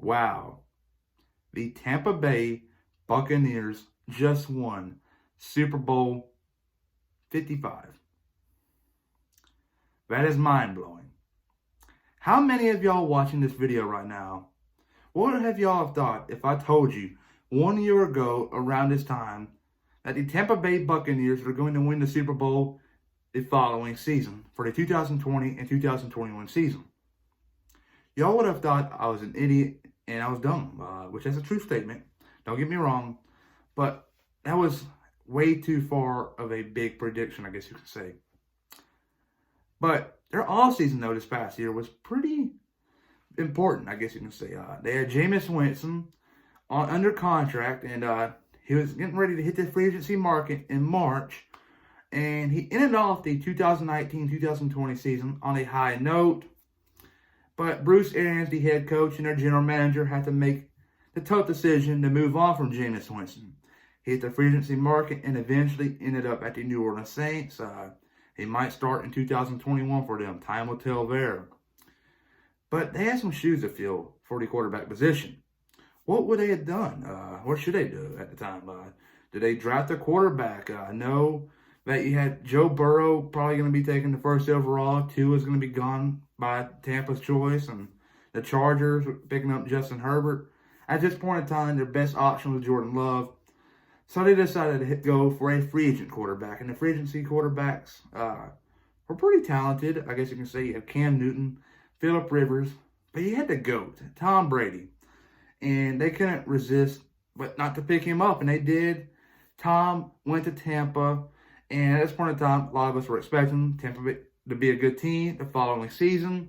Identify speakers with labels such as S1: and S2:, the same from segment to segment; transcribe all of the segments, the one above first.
S1: Wow. The Tampa Bay Buccaneers just won Super Bowl 55. That is mind-blowing. How many of y'all watching this video right now, what would have y'all thought if I told you 1 year ago around this time that the Tampa Bay Buccaneers were going to win the Super Bowl the following season for the 2020 and 2021 season? Y'all would have thought I was an idiot and I was dumb, which is a true statement. Don't get me wrong, but that was way too far of a big prediction, I guess you could say. But their offseason, though, this past year was pretty important, I guess you can say. They had Jameis Winston under contract, and he was getting ready to hit the free agency market in March. And he ended off the 2019-2020 season on a high note. But Bruce Arians, the head coach, and their general manager had to make the tough decision to move on from Jameis Winston. He hit the free agency market and eventually ended up at the New Orleans Saints. He might start in 2021 for them. Time will tell there. But they had some shoes to fill for the quarterback position. What would they have done? What should they do at the time? Did they draft a quarterback? No. That you had Joe Burrow probably going to be taking the first overall. Tua is going to be gone by Tampa's choice. And the Chargers were picking up Justin Herbert. At this point in time, their best option was Jordan Love. So they decided to go for a free agent quarterback. And the free agency quarterbacks were pretty talented. I guess you can say you have Cam Newton, Phillip Rivers. But you had the GOAT, Tom Brady. And they couldn't resist but not to pick him up. And they did. Tom went to Tampa. And at this point in time, a lot of us were expecting Tampa to be a good team the following season.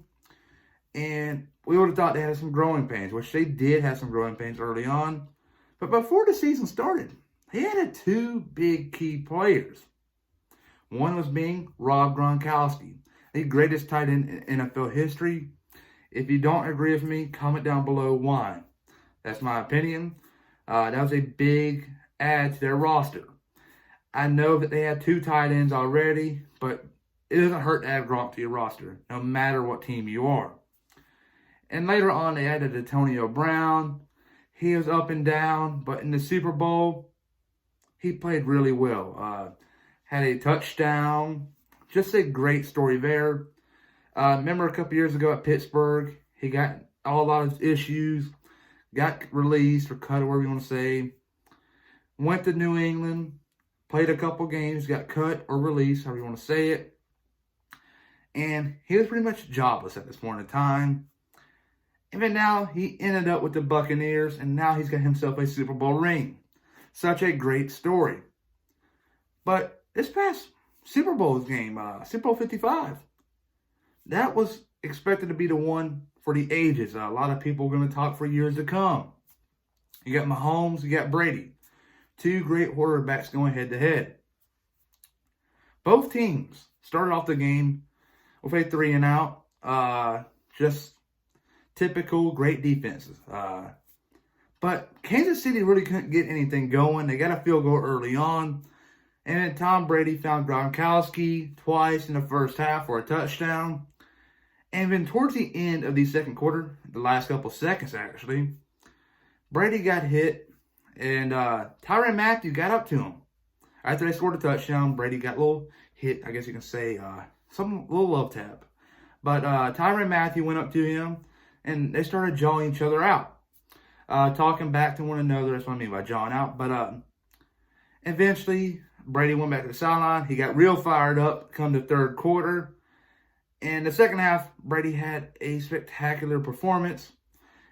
S1: And we would have thought they had some growing pains, which they did have some growing pains early on. But before the season started, they added two big key players. One was being Rob Gronkowski, the greatest tight end in NFL history. If you don't agree with me, comment down below why. That's my opinion. That was a big add to their roster. I know that they had two tight ends already, but it doesn't hurt to add Gronk to your roster, no matter what team you are. And later on, they added Antonio Brown. He was up and down, but in the Super Bowl, he played really well. Had a touchdown. Just a great story there. Remember a couple years ago at Pittsburgh, he got a lot of issues, got released or cut, or whatever you want to say. Went to New England. Played a couple games, got cut or released, however you want to say it. And he was pretty much jobless at this point in time. And then now he ended up with the Buccaneers, and now he's got himself a Super Bowl ring. Such a great story. But this past Super Bowl game, Super Bowl 55, that was expected to be the one for the ages. A lot of people are going to talk for years to come. You got Mahomes, you got Brady. Two great quarterbacks going head-to-head. Both teams started off the game with a 3-and-out. Just typical great defenses. But Kansas City really couldn't get anything going. They got a field goal early on. And then Tom Brady found Gronkowski twice in the first half for a touchdown. And then towards the end of the second quarter, the last couple seconds actually, Brady got hit. And Tyrann Mathieu got up to him. After they scored a touchdown, Brady got a little hit, I guess you can say, some little love tap. But Tyrann Mathieu went up to him, and they started jawing each other out. Talking back to one another, that's what I mean by jawing out. But eventually, Brady went back to the sideline. He got real fired up come the third quarter. And the second half, Brady had a spectacular performance.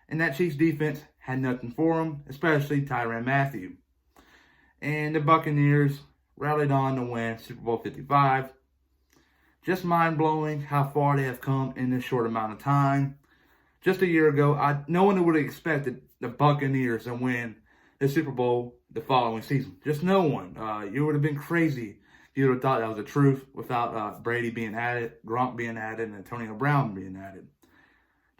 S1: And that Chiefs defense had nothing for him, especially Tyrann Mathieu. And the Buccaneers rallied on to win Super Bowl 55. Just mind-blowing how far they have come in this short amount of time. Just a year ago, no one would have expected the Buccaneers to win the Super Bowl the following season. Just no one. You would have been crazy if you would have thought that was the truth without Brady being added, Gronk being added, and Antonio Brown being added.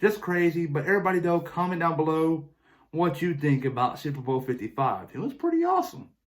S1: Just crazy. But everybody, though, comment down below what you think about Super Bowl 55. It was pretty awesome.